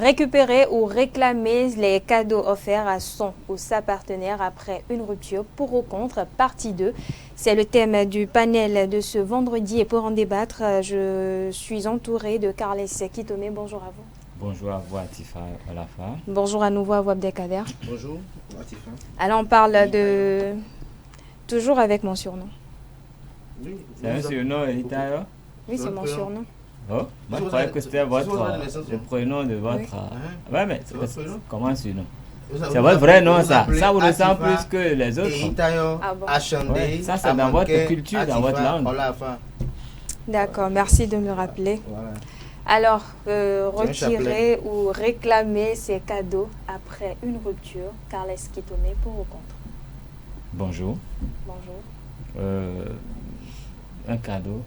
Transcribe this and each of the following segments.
Récupérer ou réclamer les cadeaux offerts à son ou sa partenaire après une rupture, pour ou contre, partie 2. C'est le thème du panel de ce vendredi et pour en débattre, je suis entourée de Carles Kitome. Bonjour à vous. Bonjour à vous, Atifa Olafa. Bonjour à nouveau à vous, Abdelkader. Bonjour, Atifa. Alors on parle de... Toujours avec mon surnom. Oui, C'est un surnom, Elita? Oui, c'est mon surnom. Oh, moi je croyais que c'était le prénom de votre... Oui. Ouais, mais comment un surnom? C'est votre vrai nom, ça. Ça vous ressemble plus que les autres. Ah bon. Ouais, ça, c'est dans votre culture, dans votre langue. D'accord, merci de me rappeler. Voilà. Alors, retirer ou réclamer ses cadeaux après une rupture, Carles Kitome, pour ou contre? Bonjour. Bonjour. Un cadeau.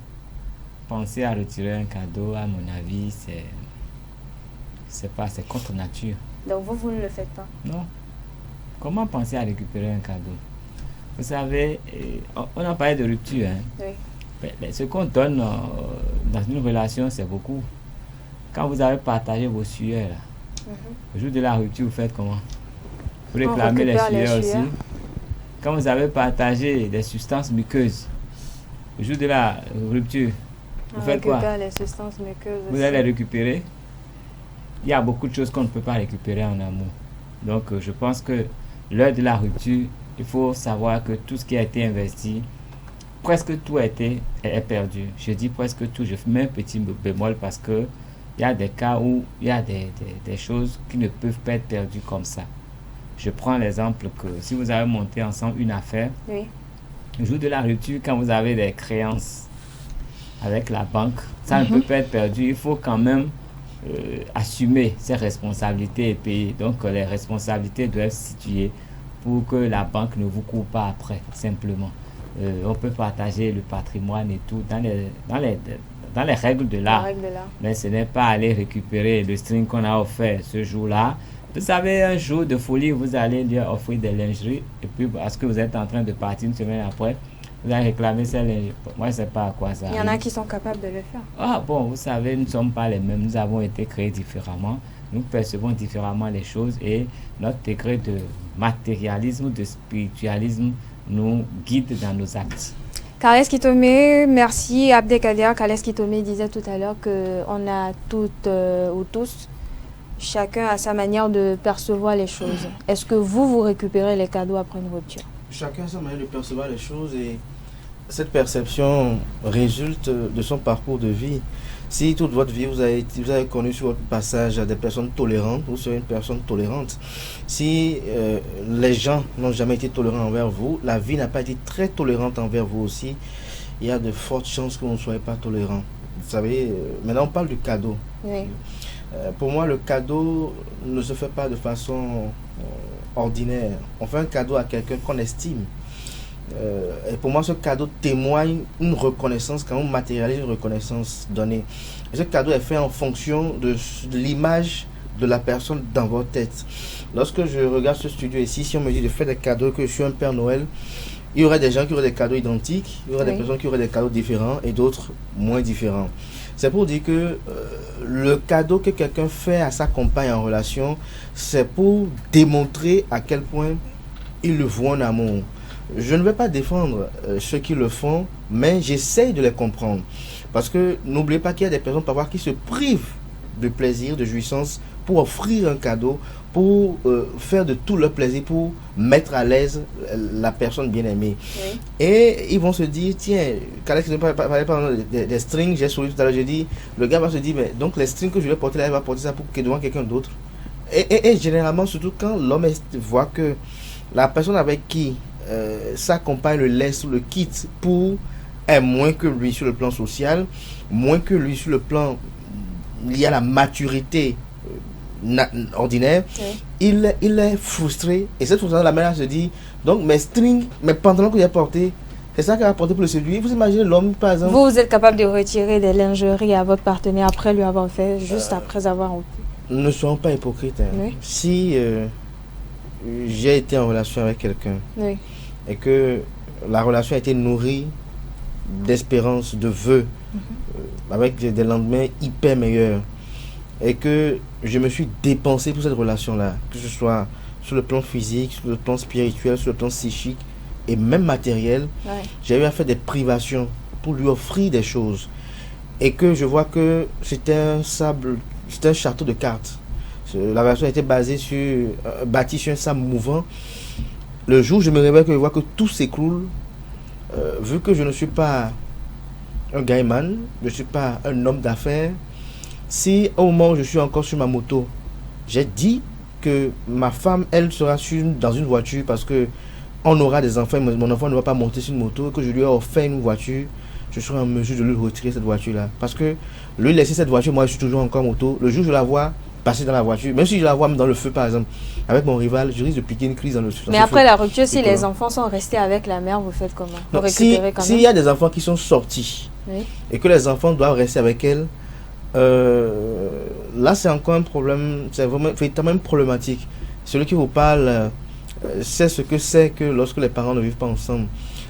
Penser à retirer un cadeau, à mon avis, c'est contre nature. Donc vous ne le faites pas? Non. Comment penser à récupérer un cadeau? Vous savez, on a parlé de rupture. Hein? Oui. Mais ce qu'on donne dans une relation, c'est beaucoup. Quand vous avez partagé vos sueurs, là, le jour de la rupture, vous faites comment? Vous réclamez les sueurs aussi. Quand vous avez partagé des substances muqueuses, le jour de la rupture, vous faites quoi? Les substances muqueuses vous aussi. allez les récupérer. Il y a beaucoup de choses qu'on ne peut pas récupérer en amour. Donc, je pense que l'heure de la rupture, il faut savoir que tout ce qui a été investi, presque tout est perdu. Je dis presque tout, je mets un petit bémol parce que il y a des cas où il y a des choses qui ne peuvent pas être perdues comme ça. Je prends l'exemple que si vous avez monté ensemble une affaire, oui. Le jour de la rupture, quand vous avez des créances avec la banque, ça ne peut pas être perdu. Il faut quand même assumer ses responsabilités et payer. Donc les responsabilités doivent se situer pour que la banque ne vous coupe pas après, simplement. On peut partager le patrimoine et tout dans les règles de l'art. Mais ce n'est pas aller récupérer le string qu'on a offert ce jour-là. Vous savez, un jour de folie, vous allez lui offrir des lingeries et puis parce que vous êtes en train de partir une semaine après, vous allez réclamer ces lingeries. Moi, je ne sais pas à quoi ça arrive. Il y en a qui sont capables de le faire. Ah bon, vous savez, nous ne sommes pas les mêmes. Nous avons été créés différemment. Nous percevons différemment les choses et notre degré de matérialisme, de spiritualisme nous guide dans nos actes. Carles Kitome, merci. Abdelkader, Carles Kitome disait tout à l'heure qu'on a toutes ou tous, chacun a sa manière de percevoir les choses. Est-ce que vous récupérez les cadeaux après une rupture? Chacun a sa manière de percevoir les choses et cette perception résulte de son parcours de vie. Si toute votre vie, vous avez connu sur votre passage des personnes tolérantes, vous serez une personne tolérante. Si les gens n'ont jamais été tolérants envers vous, la vie n'a pas été très tolérante envers vous aussi, il y a de fortes chances que vous ne soyez pas tolérant. Vous savez, maintenant on parle du cadeau. Oui. Pour moi, le cadeau ne se fait pas de façon ordinaire. On fait un cadeau à quelqu'un qu'on estime. Et pour moi, ce cadeau témoigne une reconnaissance, quand on matérialise une reconnaissance donnée. Et ce cadeau est fait en fonction de l'image de la personne dans votre tête. Lorsque je regarde ce studio ici, si on me dit de faire des cadeaux, que je suis un Père Noël, il y aurait des gens qui auraient des cadeaux identiques, il y aurait des personnes qui auraient des cadeaux différents et d'autres moins différents. C'est pour dire que le cadeau que quelqu'un fait à sa compagne en relation, c'est pour démontrer à quel point il le voit en amour. Je ne vais pas défendre ceux qui le font, mais j'essaye de les comprendre. Parce que n'oubliez pas qu'il y a des personnes parfois qui se privent de plaisir, de jouissance pour offrir un cadeau, pour faire de tout leur plaisir, pour mettre à l'aise la personne bien aimée. Oui. Et ils vont se dire, tiens, quand il parlait des strings, j'ai souri tout à l'heure, j'ai dit, le gars va se dire, mais donc les strings que je vais porter là, il va porter ça pour que devant quelqu'un d'autre. Et généralement, surtout quand l'homme voit que la personne avec qui sa compagne le laisse, le quitte pour est moins que lui sur le plan social, moins que lui sur le plan lié à la maturité ordinaire, il est frustré et cette frustration la mère se dit donc mes strings, mes pantalons que j'ai portés, c'est ça qu'elle a porté pour le séduire. Vous imaginez l'homme par exemple. Vous êtes capable de retirer des lingeries à votre partenaire après lui avoir fait, juste après avoir rompu? Ne soyons pas hypocrites. Hein. Oui. Si j'ai été en relation avec quelqu'un et que la relation a été nourrie d'espérance, de vœux, avec des lendemains hyper meilleurs, et que je me suis dépensé pour cette relation-là, que ce soit sur le plan physique, sur le plan spirituel, sur le plan psychique et même matériel. Ouais. J'ai eu à faire des privations pour lui offrir des choses. Et que je vois que c'était un château de cartes. La relation était bâtie sur un sable mouvant. Le jour où je me réveille, que je vois que tout s'écroule, vu que je ne suis pas un guyman, je ne suis pas un homme d'affaires, si au moment où je suis encore sur ma moto, j'ai dit que ma femme, elle sera dans une voiture parce que on aura des enfants, mon enfant ne va pas monter sur une moto, que je lui ai offert une voiture, je serai en mesure de lui retirer cette voiture-là. Parce que lui laisser cette voiture, moi je suis toujours encore en moto. Le jour où je la vois passer dans la voiture, même si je la vois dans le feu par exemple, avec mon rival, je risque de piquer une crise dans le feu. Mais après la rupture, si les enfants sont restés avec la mère, vous faites comment? Vous récupérez quand même? S'il y a des enfants qui sont sortis, oui, et que les enfants doivent rester avec elle, là c'est encore un problème, c'est véritablement problématique. Celui qui vous parle sait ce que c'est que lorsque les parents ne vivent pas ensemble,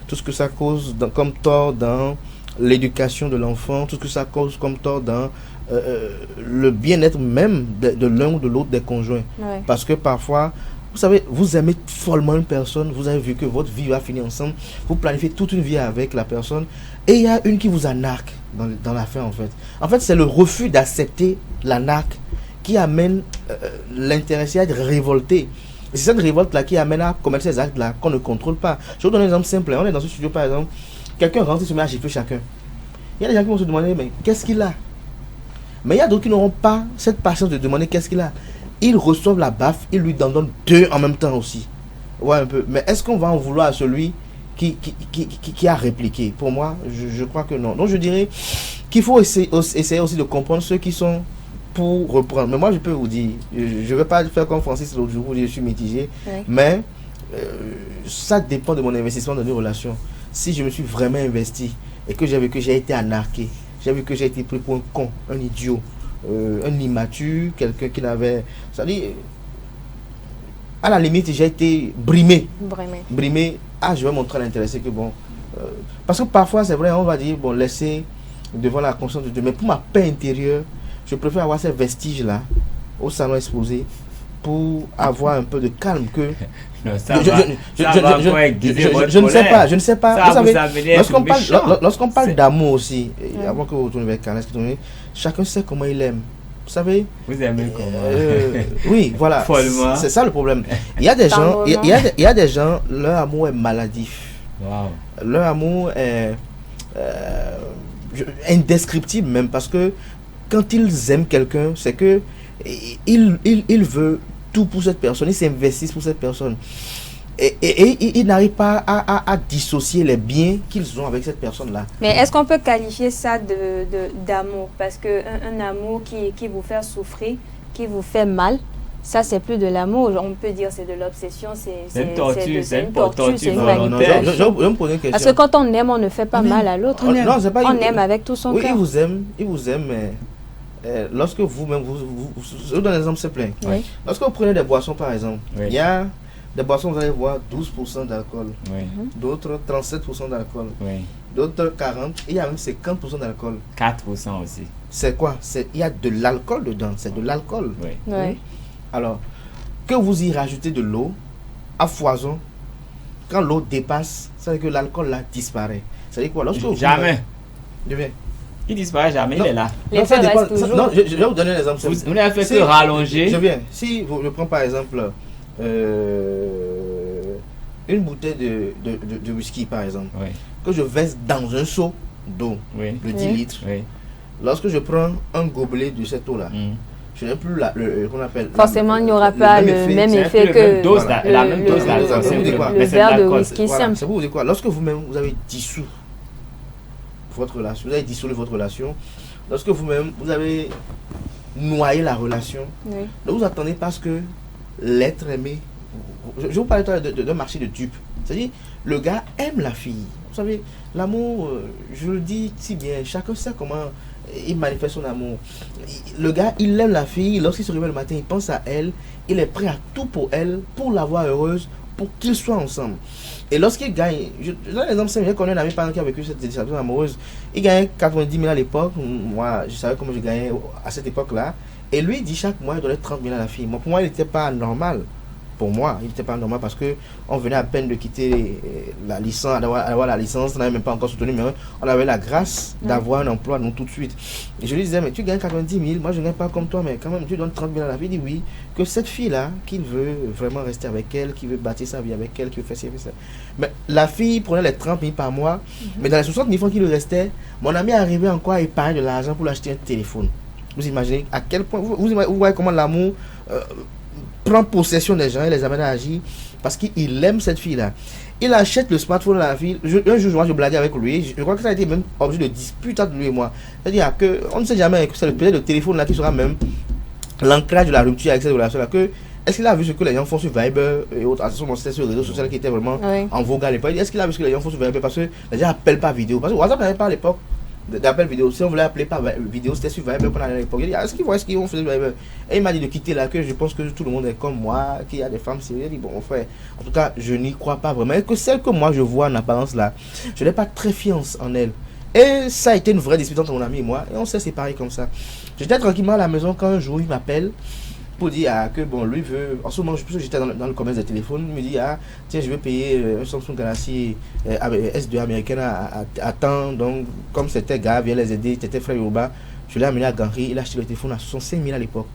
tout ce que ça cause comme tort dans l'éducation de l'enfant, tout ce que ça cause comme tort dans le bien-être même de l'un ou de l'autre des conjoints. Ouais. Parce que parfois, vous savez, vous aimez follement une personne, vous avez vu que votre vie va finir ensemble, vous planifiez toute une vie avec la personne, et il y a une qui vous anarque dans l'affaire en fait. En fait, c'est le refus d'accepter l'anarque qui amène l'intéressé à être révolté. Et c'est cette révolte-là qui amène à commettre ces actes-là qu'on ne contrôle pas. Je vous donne un exemple simple. On est dans ce studio par exemple, quelqu'un rentre et se met à gifler chacun. Il y a des gens qui vont se demander, mais qu'est-ce qu'il a? Mais il y a d'autres qui n'auront pas cette patience de demander qu'est-ce qu'il a. Ils reçoivent la baffe, ils lui en donnent deux en même temps aussi. Ouais, un peu. Mais est-ce qu'on va en vouloir à celui qui a répliqué? Pour moi, je crois que non. Donc je dirais qu'il faut essayer aussi de comprendre ceux qui sont pour reprendre. Mais moi, je peux vous dire, je ne vais pas faire comme Francis l'autre jour où je suis mitigé, oui, mais ça dépend de mon investissement dans une relation. Si je me suis vraiment investi et que j'ai vu que j'ai été anarqué, j'ai vu que j'ai été pris pour un con, un idiot, un immature, quelqu'un qui n'avait... C'est-à-dire, à la limite, j'ai été brimé. Ah, je vais montrer à l'intéressé que bon... parce que parfois, c'est vrai, on va dire, bon, laisser devant la conscience de Dieu. Mais pour ma paix intérieure, je préfère avoir ces vestiges-là au salon exposé pour avoir un peu de calme que... Non, je ne sais pas. Vous savez, lorsqu'on parle d'amour aussi, avant que vous tourniez vers Carles, chacun sait comment il aime. Vous savez? Vous aimez comment? Oui, voilà. C'est ça le problème. Il y a des gens, il y a des gens, leur amour est maladif. Wow. Leur amour est indescriptible même, parce que quand ils aiment quelqu'un, c'est que il veut tout pour cette personne, ils s'investissent pour cette personne. Et ils n'arrivent pas à dissocier les biens qu'ils ont avec cette personne-là. Mais est-ce qu'on peut qualifier ça d'amour? Parce qu'un amour qui vous fait souffrir, qui vous fait mal, ça, c'est plus de l'amour. On peut dire c'est de l'obsession, c'est une torture, c'est une torture. Je vais me poser une question. Parce que quand on aime, on ne fait pas mal à l'autre. On aime avec tout son cœur. Oui, il vous aime, mais lorsque vous-même, je vous donne un exemple simple. Oui. Lorsque vous prenez des boissons, par exemple, il y a des boissons, vous allez voir 12% d'alcool, d'autres 37% d'alcool, d'autres 40%, et il y a même 50% d'alcool. 4% aussi. C'est quoi? Il y a de l'alcool dedans, c'est de l'alcool. Oui. Alors, que vous y rajoutez de l'eau à foison, quand l'eau dépasse, ça veut dire que l'alcool là disparaît. Ça veut dire quoi? Jamais. Il disparaît jamais, il est là. Non, ça dépend. Je vais vous donner un exemple. Vous n'avez fait que rallonger. Je viens. Si je prends par exemple une bouteille de whisky, par exemple, que je verse dans un seau d'eau de 10 litres, lorsque je prends un gobelet de cette eau-là, je n'ai plus qu'on appelle... Forcément, il n'y aura pas le même effet que la même dose d'alcool. Le verre de whisky simple. C'est pour vous dire quoi? Lorsque vous-même, vous avez dissous votre relation, vous avez dissolu votre relation, lorsque vous-même, vous avez noyé la relation, ne vous attendez pas à ce que l'être aimé... Je vous parlais d'un marché de dupes. C'est-à-dire, le gars aime la fille. Vous savez, l'amour, je le dis si bien, chacun sait comment il manifeste son amour. Le gars, il aime la fille, lorsqu'il se réveille le matin, il pense à elle, il est prêt à tout pour elle, pour la voir heureuse, pour qu'ils soient ensemble. Et lorsqu'il gagne, je donne un exemple simple, j'ai connu un ami pendant qui a vécu cette déception amoureuse, il gagnait 90 000 à l'époque, moi je savais comment je gagnais à cette époque-là, Et lui, il dit chaque mois, il donnait 30 000 à la fille. Moi, pour moi, il n'était pas normal. Pour moi, il n'était pas normal parce qu'on venait à peine de quitter la licence, d'avoir la licence, on n'avait même pas encore soutenu, mais on avait la grâce d'avoir un emploi, nous, tout de suite. Et je lui disais, mais tu gagnes 90 000, moi je ne gagne pas comme toi, mais quand même, tu donnes 30 000 à la fille. Il dit oui, que cette fille-là, qu'il veut vraiment rester avec elle, qu'il veut bâtir sa vie avec elle, qu'il veut faire ci, faire ça. Mais la fille prenait les 30 000 par mois, mais dans les 60 000 francs qui lui restaient, mon ami arrivait encore à épargner de l'argent pour lui acheter un téléphone. Vous imaginez à quel point, vous voyez comment l'amour prend possession des gens et les amène à agir parce qu'il aime cette fille-là. Il achète le smartphone à la fille. Un jour, je blaguais avec lui. Je crois que ça a été même objet de dispute entre lui et moi. C'est-à-dire qu'on ne sait jamais que c'est peut-être le téléphone là qui sera même l'ancrage de la rupture avec cette relation-là. Est-ce qu'il a vu ce que les gens font sur Viber et autres? C'était sur les réseaux sociaux qui étaient vraiment en vogue à l'époque. Est-ce qu'il a vu ce que les gens font sur Viber? Parce que les gens appellent par vidéo. Parce que WhatsApp n'avait pas à l'époque d'appel vidéo. Si on voulait appeler par vidéo, c'était sur Viber qu'on allait à l'époque. Il dit, est-ce qu'ils vont faire Viber? Et il m'a dit de quitter là, que je pense que tout le monde est comme moi, qu'il y a des femmes sérieuses. Il dit, bon, frère, en tout cas, je n'y crois pas vraiment. Et que celle que moi je vois en apparence là, je n'ai pas très fiance en elle. Et ça a été une vraie dispute entre mon ami et moi. Et on s'est séparés comme ça. J'étais tranquillement à la maison quand un jour il m'appelle pour dire que bon, lui veut. En ce moment, je pense que j'étais dans le commerce des téléphones. Il me dit, tiens, je vais payer un Samsung Galaxy S2 américaine à temps. Donc, comme c'était gars, viens les aider, c'était frère Yoruba. Je l'ai amené à Ganri. Il a acheté le téléphone à 65 000 à l'époque.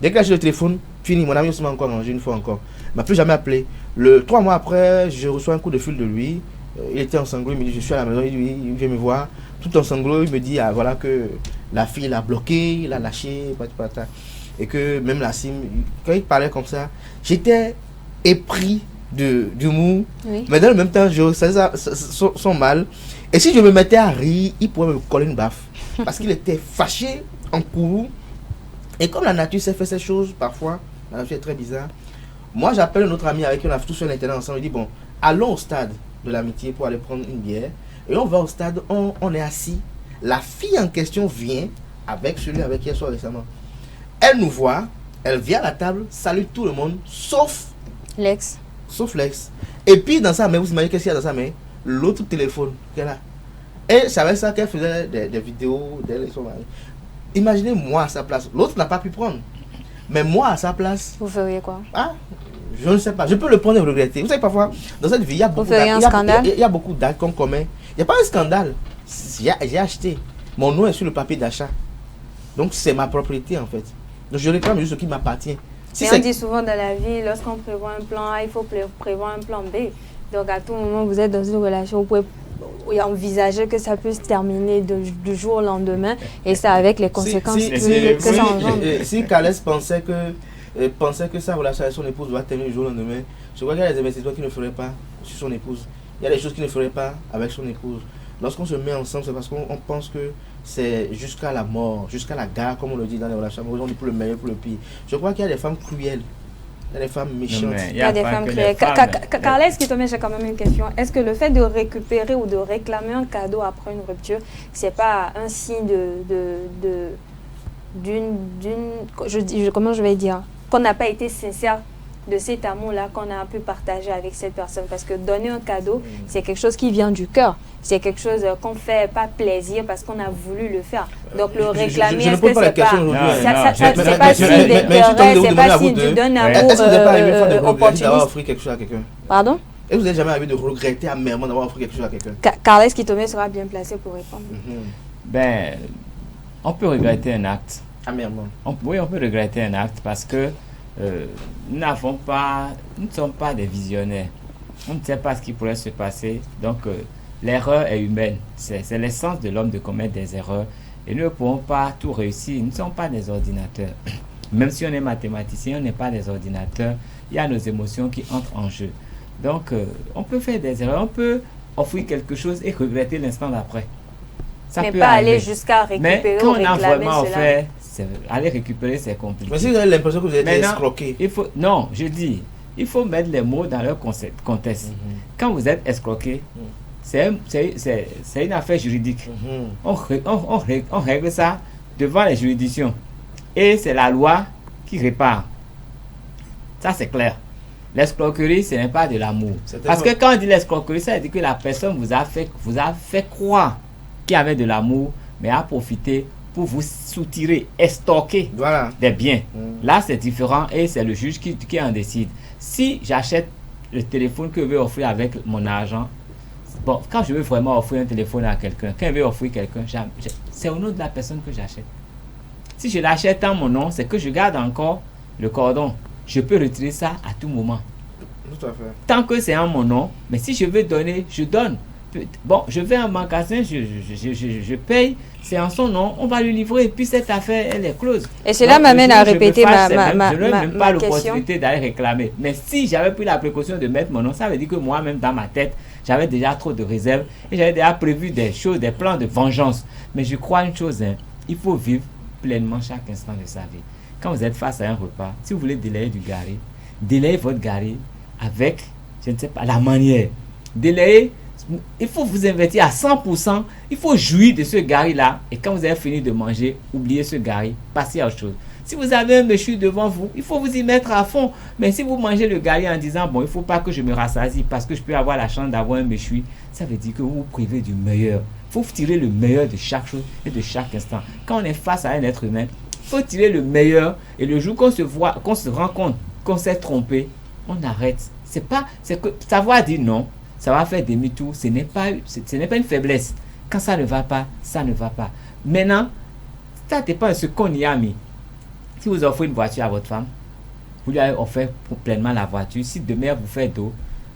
Dès qu'il a acheté le téléphone, fini. Mon ami aussi m'a encore rangé une fois encore. Il m'a plus jamais appelé. 3 mois après, je reçois un coup de fil de lui. Il était en sanglots. Il me dit, je suis à la maison. Il vient me voir. Tout en sanglots, il me dit, voilà que la fille l'a bloqué, il a lâché, et que même la SIM, quand il parlait comme ça, j'étais épris d'humour, mais dans le même temps, je savais son mal. Et si je me mettais à rire, il pourrait me coller une baffe. Parce qu'il était fâché en courroux. Et comme la nature sait faire ces choses, parfois, la nature est très bizarre. Moi, j'appelle un autre ami avec qui on a tous fait l'intérêt ensemble. Il dit, bon, allons au stade de l'amitié pour aller prendre une bière. Et on va au stade, on est assis. La fille en question vient avec celui avec qui elle soit récemment. Elle nous voit, elle vient à la table, salue tout le monde, sauf l'ex. Et puis dans sa main, vous imaginez qu'est-ce qu'il y a dans sa main? L'autre téléphone qu'elle a. Et c'est avec ça qu'elle faisait des vidéos d'elle et son mari. Imaginez moi à sa place. L'autre n'a pas pu prendre. Mais moi à sa place. Vous feriez quoi? Je ne sais pas. Je peux le prendre et regretter. Vous savez, parfois, dans cette vie, il y a beaucoup d'actes qu'on commet. Il n'y a pas un scandale. J'ai acheté. Mon nom est sur le papier d'achat. Donc c'est ma propriété en fait. Donc je réclame juste ce qui m'appartient. Mais on dit souvent dans la vie, lorsqu'on prévoit un plan A, il faut prévoir un plan B. Donc à tout moment, vous êtes dans une relation, vous pouvez envisager que ça peut se terminer du jour au lendemain. Et ça avec les conséquences que ça engendre. Si Carles pensait que sa relation avec son épouse doit terminer du jour au lendemain, je crois qu'il y a des investissements qu'il ne ferait pas sur son épouse. Il y a des choses qu'il ne ferait pas avec son épouse. Lorsqu'on se met ensemble, c'est parce qu'on pense que c'est jusqu'à la mort, jusqu'à la gare, comme on le dit dans les relations amoureuses, on dit pour le meilleur, pour le pire. Je crois qu'il y a des femmes cruelles, il y a des femmes méchantes. Il y a des femmes cruelles. Carles, j'ai quand même une question. Est-ce que le fait de récupérer ou de réclamer un cadeau après une rupture, c'est pas un signe comment je vais dire, qu'on n'a pas été sincère de cet amour-là qu'on a pu partager avec cette personne? Parce que donner un cadeau, c'est quelque chose qui vient du cœur. C'est quelque chose qu'on fait pas plaisir parce qu'on a voulu le faire. Donc le réclamer, est-ce que c'est pas signe d'intérêt, c'est pas signe d'un amour Est-ce que vous n'avez pas arrivé une fois de regretter d'avoir offert quelque chose à quelqu'un? Pardon? Est-ce que vous n'avez jamais arrivé de regretter amèrement d'avoir offert quelque chose à quelqu'un? Carles Kitome sera bien placé pour répondre. Ben, on peut regretter un acte. Amèrement. Oui, on peut regretter un acte parce que nous ne sommes pas des visionnaires. On ne sait pas ce qui pourrait se passer. Donc, l'erreur est humaine. C'est l'essence de l'homme de commettre des erreurs. Et nous ne pouvons pas tout réussir. Nous ne sommes pas des ordinateurs. Même si on est mathématicien, on n'est pas des ordinateurs. Il y a nos émotions qui entrent en jeu. Donc, on peut faire des erreurs. On peut offrir quelque chose et regretter l'instant d'après. Ça mais peut pas arriver. Aller jusqu'à récupérer. Mais quand ou on a réclamer vraiment cela. offert, aller récupérer, c'est compliqué. Mais si vous avez l'impression que vous êtes escroqué. Non, je dis, il faut mettre les mots dans leur contexte. Quand vous êtes escroqué, c'est une affaire juridique. On règle ça devant les juridictions. Et c'est la loi qui répare. Ça, c'est clair. L'escroquerie, ce n'est pas de l'amour. Parce que quand on dit l'escroquerie, ça veut dire que la personne vous a fait croire qu'il y avait de l'amour, mais a profité pour vous soutirer, stocker des biens. Là, c'est différent et c'est le juge qui en décide. Si j'achète le téléphone que je veux offrir avec mon argent, bon, quand je veux vraiment offrir un téléphone à quelqu'un, quand je veux offrir quelqu'un, c'est au nom de la personne que j'achète. Si je l'achète en mon nom, c'est que je garde encore le cordon. Je peux retirer ça à tout moment. Tout à fait. Tant que c'est en mon nom, mais si je veux donner, je donne. Bon, je vais en magasin, je paye, c'est en son nom, on va lui livrer, et puis cette affaire, elle est close. Et cela m'amène à répéter ma je n'ai même pas question. l'opportunité d'aller réclamer. Mais si j'avais pris la précaution de mettre mon nom, ça veut dire que moi-même, dans ma tête, j'avais déjà trop de réserves et j'avais déjà prévu des choses, des plans de vengeance. Mais je crois une chose, il faut vivre pleinement chaque instant de sa vie. Quand vous êtes face à un repas, si vous voulez délayer du gari, délayez votre gari avec, je ne sais pas, la manière. Délayez. Il faut vous investir à 100%, il faut jouir de ce gari-là. Et quand vous avez fini de manger, oubliez ce gari, passez à autre chose. Si vous avez un méchoui devant vous, il faut vous y mettre à fond. Mais si vous mangez le gari en disant, bon, il ne faut pas que je me rassasie parce que je peux avoir la chance d'avoir un méchoui, ça veut dire que vous vous privez du meilleur. Il faut tirer le meilleur de chaque chose et de chaque instant. Quand on est face à un être humain, il faut tirer le meilleur. Et le jour qu'on se rend compte qu'on s'est trompé, on arrête. C'est que savoir dire non, ça va faire demi-tour, ce n'est pas une faiblesse. Quand ça ne va pas, ça ne va pas. Maintenant, ça dépend de ce qu'on y a mis. Si vous offrez une voiture à votre femme, vous lui avez offert pleinement la voiture. Si demain vous faites d'eau,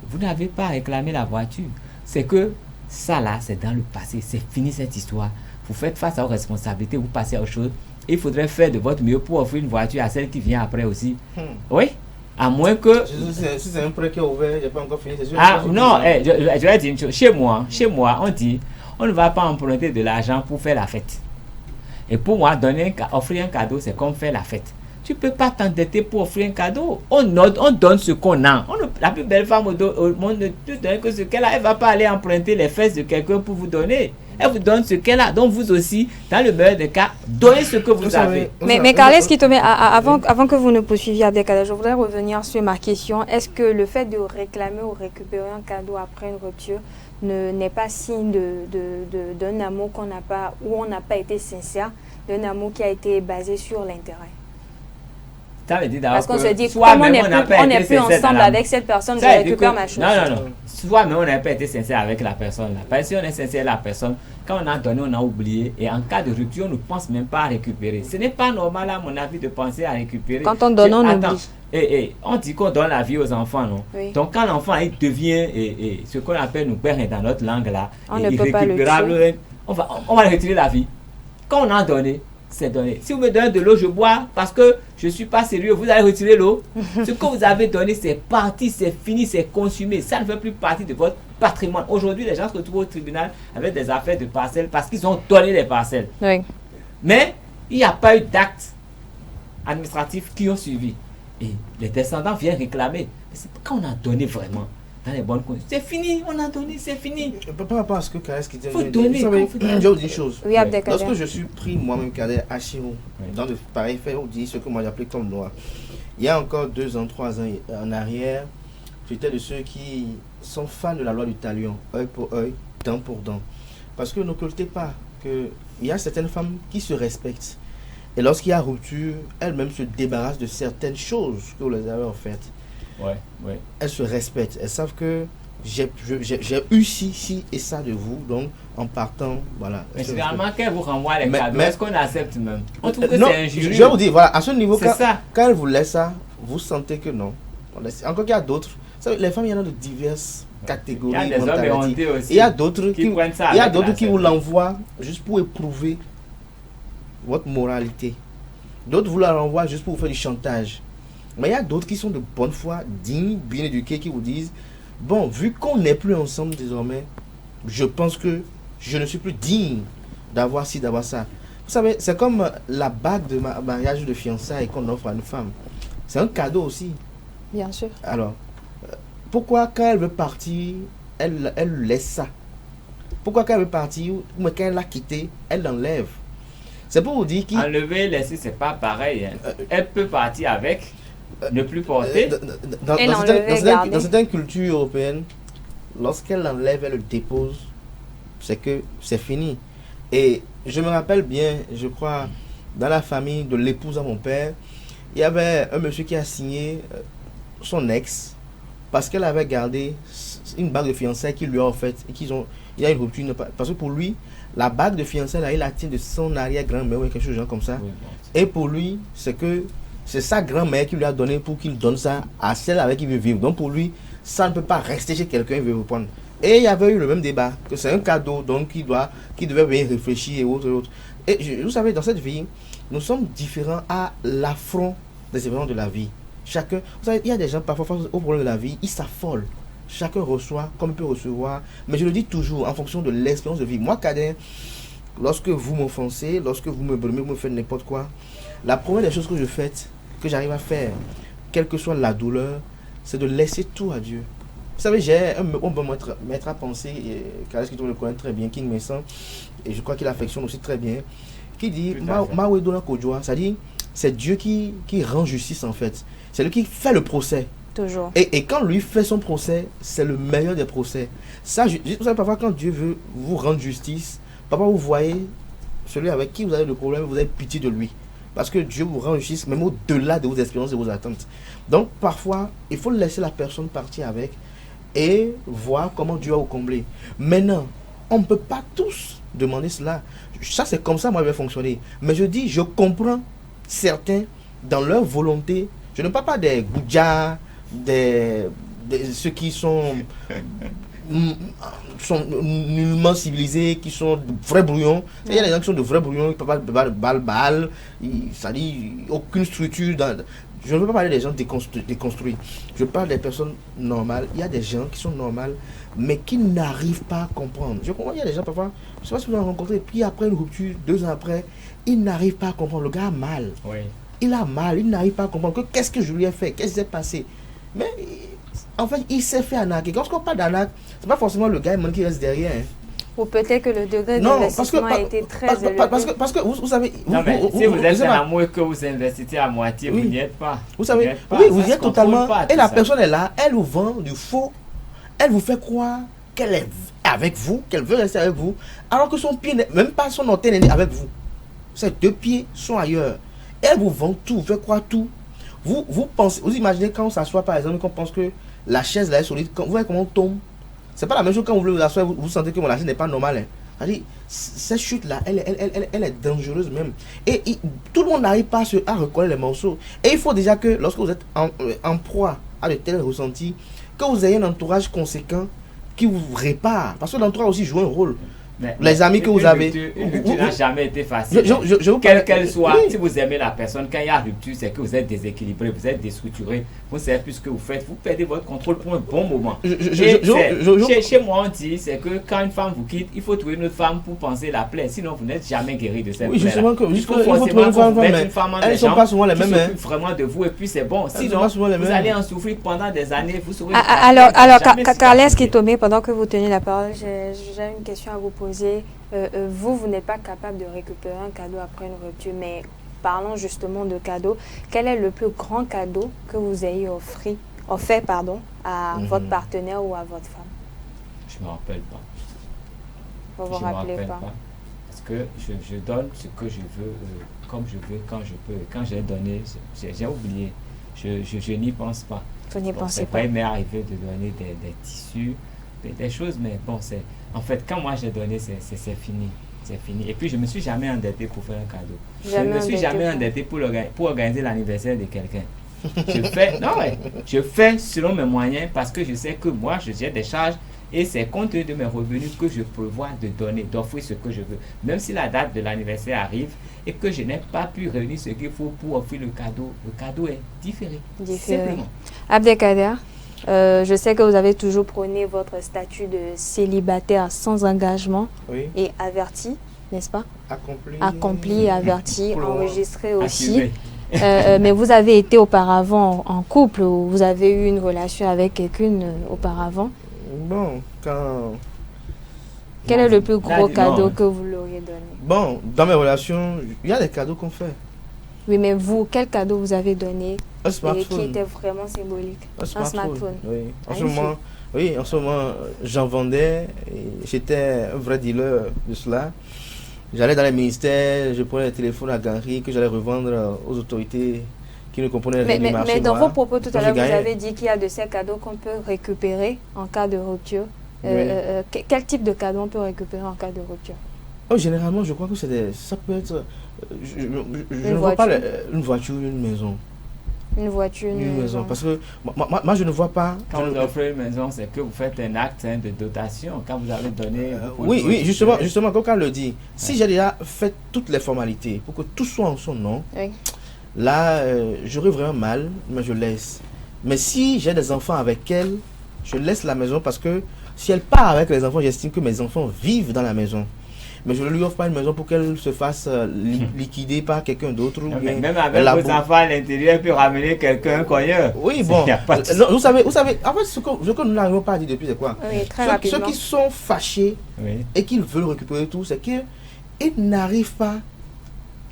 vous n'avez pas réclamé la voiture. C'est que ça là, c'est dans le passé. C'est fini cette histoire. Vous faites face à vos responsabilités, vous passez à autre chose. Et il faudrait faire de votre mieux pour offrir une voiture à celle qui vient après aussi. Oui. À moins que... Si c'est un prêt qui est ouvert, il n'a pas encore fini. Non, je vais dire une chose. Chez moi, on dit, on ne va pas emprunter de l'argent pour faire la fête. Et pour moi, offrir un cadeau, c'est comme faire la fête. Tu ne peux pas t'endetter pour offrir un cadeau. On donne ce qu'on a. La plus belle femme au monde ne te donne que ce qu'elle a. Elle ne va pas aller emprunter les fesses de quelqu'un pour vous donner. Elle vous donne ce qu'elle a. Donc vous aussi, dans le meilleur des cas, donnez ce que vous avez. Mais Carles Kitome, avant que vous ne poursuiviez Abdelkader, je voudrais revenir sur ma question. Est-ce que le fait de réclamer ou récupérer un cadeau après une rupture n'est pas signe d'un amour qu'on n'a pas, où on n'a pas été sincère, d'un amour qui a été basé sur l'intérêt? Parce qu'on se dit, comme on n'est plus ensemble avec cette personne, je récupère ma chose. Non. Soit même on n'a pas été sincère avec la personne. Parce que si on est sincère avec la personne, quand on a donné, on a oublié. Et en cas de rupture, on ne pense même pas à récupérer. Ce n'est pas normal, à mon avis, de penser à récupérer. Quand on donne, on oublie. On dit qu'on donne la vie aux enfants, non? Oui. Donc quand l'enfant il devient ce qu'on appelle nous perd dans notre langue là, on ne peut pas le tuer. On va retirer la vie. Quand on a donné, c'est donné. Si vous me donnez de l'eau, je bois parce que je ne suis pas sérieux, vous allez retirer l'eau. Ce que vous avez donné, c'est parti, c'est fini, c'est consumé. Ça ne fait plus partie de votre patrimoine. Aujourd'hui, les gens se retrouvent au tribunal avec des affaires de parcelles parce qu'ils ont donné les parcelles. Oui. Mais il n'y a pas eu d'actes administratifs qui ont suivi. Et les descendants viennent réclamer. Mais c'est quand on a donné vraiment dans les bonnes conditions. C'est fini, on a donné, c'est fini. Par rapport à ce que Carles qui dit, faut donner. Je vais vous dire une chose. Oui, lorsque je suis pris moi-même Carles à Chiro, dans de pareils faits, on dit ce que moi j'appelais comme noir. Il y a encore 2 ans, 3 ans en arrière, j'étais de ceux qui sont fans de la loi du talion, œil pour œil, dent pour dent. Parce que n'occultez pas qu'il y a certaines femmes qui se respectent. Et lorsqu'il y a rupture, elles-mêmes se débarrassent de certaines choses que vous les avez offertes. Ouais. Elles se respectent. Elles savent que j'ai eu ci et ça de vous. Donc, en partant, voilà. Mais généralement, quand vous renvoie les cadeaux, est-ce qu'on accepte même? On trouve que non, c'est injurieux. je vais vous dire, voilà, à ce niveau, quand elles vous laissent ça, vous sentez que non. Encore qu'il y a d'autres. Les femmes, il y en a de diverses catégories. Il y a des hommes éhontés aussi. Il y a d'autres qui vous l'envoient l'envoient juste pour éprouver votre moralité. D'autres vous la renvoient juste pour vous faire du chantage. Mais il y a d'autres qui sont de bonne foi, dignes, bien éduqués, qui vous disent, bon, vu qu'on n'est plus ensemble désormais, je pense que je ne suis plus digne d'avoir ci, d'avoir ça. Vous savez, c'est comme la bague de mariage de fiançailles qu'on offre à une femme. C'est un cadeau aussi. Bien sûr. Alors, pourquoi quand elle veut partir, elle laisse ça? Pourquoi quand elle veut partir, ou quand elle l'a quitté, elle l'enlève? C'est pour vous dire enlever, laisser, c'est pas pareil. Elle peut partir avec, ne plus porter. Dans certaines cultures européennes, lorsqu'elle l'enlève, elle le dépose, c'est que c'est fini. Et je me rappelle bien, je crois, dans la famille de l'épouse à mon père, il y avait un monsieur qui a signé son ex parce qu'elle avait gardé une bague de fiançailles qu'il lui a offerte et il y a une rupture. Parce que pour lui, la bague de fiançailles, là, il la tient de son arrière-grand-mère ou quelque chose de genre comme ça. Oui, bon. Et pour lui, c'est sa grand-mère qui lui a donné pour qu'il donne ça à celle avec qui il veut vivre. Donc pour lui, ça ne peut pas rester chez quelqu'un, il veut reprendre. Et il y avait eu le même débat, que c'est un cadeau, donc qui devait bien réfléchir et autres. Et vous savez, dans cette vie, nous sommes différents à l'affront des événements de la vie. Chacun, vous savez, il y a des gens parfois face au problème de la vie, ils s'affolent. Chacun reçoit comme il peut recevoir. Mais je le dis toujours en fonction de l'expérience de vie. Moi, Kader, lorsque vous m'offensez, lorsque vous me brûlez, vous me faites n'importe quoi, la première des choses que je fais, que j'arrive à faire, quelle que soit la douleur, c'est de laisser tout à Dieu. Vous savez, j'ai un bon maître à penser, Kader, qui le connaît très bien, King Messan, et je crois qu'il affectionne aussi très bien, qui dit Mawedona Kodjoa, c'est-à-dire, c'est Dieu qui rend justice en fait. C'est lui qui fait le procès. Toujours. Et quand lui fait son procès, c'est le meilleur des procès. Ça, vous savez, parfois, quand Dieu veut vous rendre justice, parfois vous voyez celui avec qui vous avez le problème, vous avez pitié de lui. Parce que Dieu vous rend justice, même au-delà de vos expériences et vos attentes. Donc, parfois, il faut laisser la personne partir avec et voir comment Dieu va vous combler. Maintenant, on ne peut pas tous demander cela. Ça, c'est comme ça, moi, je vais fonctionner. Mais je dis, je comprends certains dans leur volonté. Je ne parle pas des goudjas, ceux qui sont nullement civilisés, qui sont de vrais brouillons. Il y a des gens qui sont de vrais brouillons, qui ne peuvent pas balle, ça dit aucune structure. Je ne veux pas parler des gens déconstruits. Je parle des personnes normales. Il y a des gens qui sont normales, mais qui n'arrivent pas à comprendre. Je comprends, il y a des gens parfois, je ne sais pas si vous en avez rencontré, puis après une rupture, 2 ans après, ils n'arrivent pas à comprendre. Le gars a mal. Oui. Il a mal, il n'arrive pas à comprendre que qu'est-ce que je lui ai fait, qu'est-ce qui s'est passé. Mais en fait, il s'est fait arnaquer. Quand on parle d'arnaque, c'est pas forcément le gars qui reste derrière. Hein. Ou peut-être que le degré d'investissement a été très élevé. Parce que vous savez... si vous êtes un amour et que vous investissez à moitié, vous n'y êtes pas. Vous savez, oui, vous y êtes totalement... Et la personne est là, elle vous vend du faux. Elle vous fait croire qu'elle est avec vous, qu'elle veut rester avec vous, alors que son pied, même pas son orteil n'est avec vous. Ses 2 pieds sont ailleurs. Elle vous vend tout, vous fait croire tout. Vous pensez, vous imaginez quand on s'assoit par exemple, qu'on pense que la chaise là est solide, vous voyez comment on tombe. C'est pas la même chose quand vous voulez vous asseoir, vous sentez que la chaise n'est pas normale. Hein. C'est-à-dire, cette chute là, elle est dangereuse même. Et tout le monde n'arrive pas à reconnaître les morceaux. Et il faut déjà que lorsque vous êtes en proie à de tels ressentis, que vous ayez un entourage conséquent qui vous répare. Parce que l'entourage aussi joue un rôle. Les amis que vous avez. Rupture n'a jamais été facile. Quelle qu'elle soit, si vous aimez la personne, quand il y a rupture, c'est que vous êtes déséquilibré, vous êtes déstructuré, vous ne savez plus ce que vous faites, vous perdez votre contrôle pour un bon moment. Chez moi, on dit c'est que quand une femme vous quitte, il faut trouver une autre femme pour penser la plaie, sinon vous n'êtes jamais guéri de cette plaie. Il faut forcément vous mettre une femme en des gens qui s'occupent vraiment de vous et puis c'est bon. Sinon, vous allez en souffrir pendant des années. Vous saurez. Alors, Carles Kitomé, pendant que vous tenez la parole, j'ai une question à vous poser. Vous n'êtes pas capable de récupérer un cadeau après une rupture, mais parlons justement de cadeau. Quel est le plus grand cadeau que vous ayez offert à votre partenaire ou à votre femme? Je ne me rappelle pas. Vous ne vous rappelez pas? Parce que je donne ce que je veux, comme je veux, quand je peux. Quand j'ai donné, j'ai oublié. Je n'y pense pas. Vous n'y pensez pas? Il m'est arrivé de donner des tissus, des choses, mais bon, c'est... En fait, quand moi j'ai donné, c'est fini. C'est fini. Et puis, je ne me suis jamais endetté pour faire un cadeau. Je ne me suis jamais endetté pour organiser l'anniversaire de quelqu'un. Je fais selon mes moyens parce que je sais que moi, j'ai des charges et c'est compte tenu de mes revenus que je prévois de donner, d'offrir ce que je veux. Même si la date de l'anniversaire arrive et que je n'ai pas pu réunir ce qu'il faut pour offrir le cadeau est différé. Simplement. Abdelkader, je sais que vous avez toujours prôné votre statut de célibataire sans engagement et averti, n'est-ce pas? Accompli, averti, enregistré aussi. Mais vous avez été auparavant en couple ou vous avez eu une relation avec quelqu'un auparavant? Bon, Quel est le plus gros cadeau que vous l'auriez donné? Bon, dans mes relations, il y a des cadeaux qu'on fait. Oui, mais vous, quel cadeau vous avez donné un smartphone qui était vraiment symbolique? Un smartphone. Oui. En ce moment, j'en vendais. J'étais un vrai dealer de cela. J'allais dans les ministères, je prenais les téléphones à galerie que j'allais revendre aux autorités qui ne comprenaient rien du marché Mais dans noir. vos propos tout à Donc, l'heure, je vous gagnais. avez dit qu'il y a de ces cadeaux qu'on peut récupérer en cas de rupture. Oui. Quel type de cadeau on peut récupérer en cas de rupture? Oh, généralement, je crois que ça peut être... je ne vois voiture. pas une voiture, une maison. Une voiture, Une maison. Parce que moi, je ne vois pas... Quand je vous ne- offrez une maison, c'est que vous faites un acte de dotation. Quand vous avez donné... vous oui, pouvez justement, comme on le dit, si j'ai déjà fait toutes les formalités pour que tout soit en son nom, Oui. là, j'aurais vraiment mal, mais je laisse. Mais si j'ai des enfants avec elle, je laisse la maison parce que si elle part avec les enfants, j'estime que mes enfants vivent dans la maison. Mais je ne lui offre pas une maison pour qu'elle se fasse liquider par quelqu'un d'autre. ou Non, bien mais même avec la vos bou- enfants à l'intérieur, il peut ramener quelqu'un cogneur. Oui, bon. Il y a pas de- Non, vous savez, en fait, ce que nous n'arrivons pas à dire depuis, c'est quoi? Oui, très Ceux rapidement. qui sont fâchés Oui. et qui veulent récupérer tout, c'est qu'ils n'arrivent pas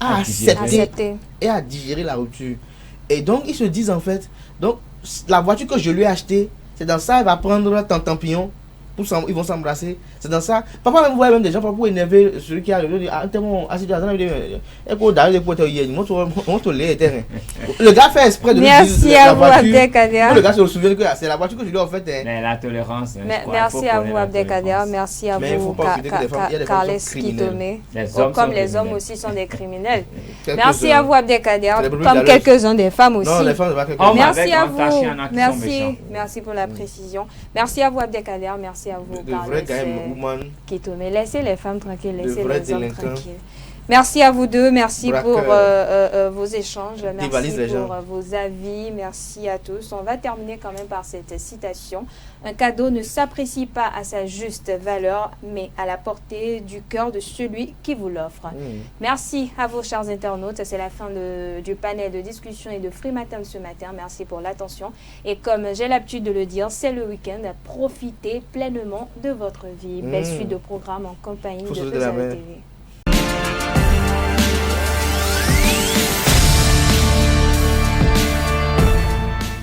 à À digérer. Accepter. et à digérer la rupture. Et donc, ils se disent en fait, donc, la voiture que je lui ai achetée, c'est dans ça, elle va prendre Tampillon, ils vont s'embrasser. C'est dans ça. Parfois, même, vous voyez même des gens, pour énerver celui qui arrive, il dit, ah, t'es bon, assis-toi, le gars fait exprès de lui Merci dire à la vous, voiture. Abdelkader. Le gars se souvient que c'est la voiture que je lui ai offerte. Mais la tolérance. hein, je crois, il Merci faut à connaître vous, la Abdelkader. tolérance. Merci à Mais il vous, faut pas oublier que des femmes- il y a des femmes Carles qui sont criminelles. Kitome. Les hommes Comme sont les hommes criminels. aussi sont des criminels. Quelques-uns. Merci à vous, Abdelkader. C'est les brebis Comme galeuses. quelques-uns des femmes aussi. Non, les femmes, c'est pas quelqu'un. Hommes Merci avec à grande tâche, il y en a vous. qui sont Merci. méchants. Merci pour la précision. Merci à vous, Abdelkader. Merci à vous, De vrais Carles gars, woman. Kitome. Laissez les femmes tranquilles, laissez vrais les hommes délinquants. tranquilles. Merci à vous deux, merci pour Braqueurs. vos échanges, Dévalisent les merci pour gens. vos avis, merci à tous. On va terminer quand même par cette citation. Un cadeau ne s'apprécie pas à sa juste valeur, mais à la portée du cœur de celui qui vous l'offre. Merci à vous, chers internautes. C'est la fin du panel de discussion et de Free Matin de ce matin. Merci pour l'attention. Et comme j'ai l'habitude de le dire, c'est le week-end. Profitez pleinement de votre vie. Belle suite de programmes en compagnie Faut de sauter la Eusal main. TV.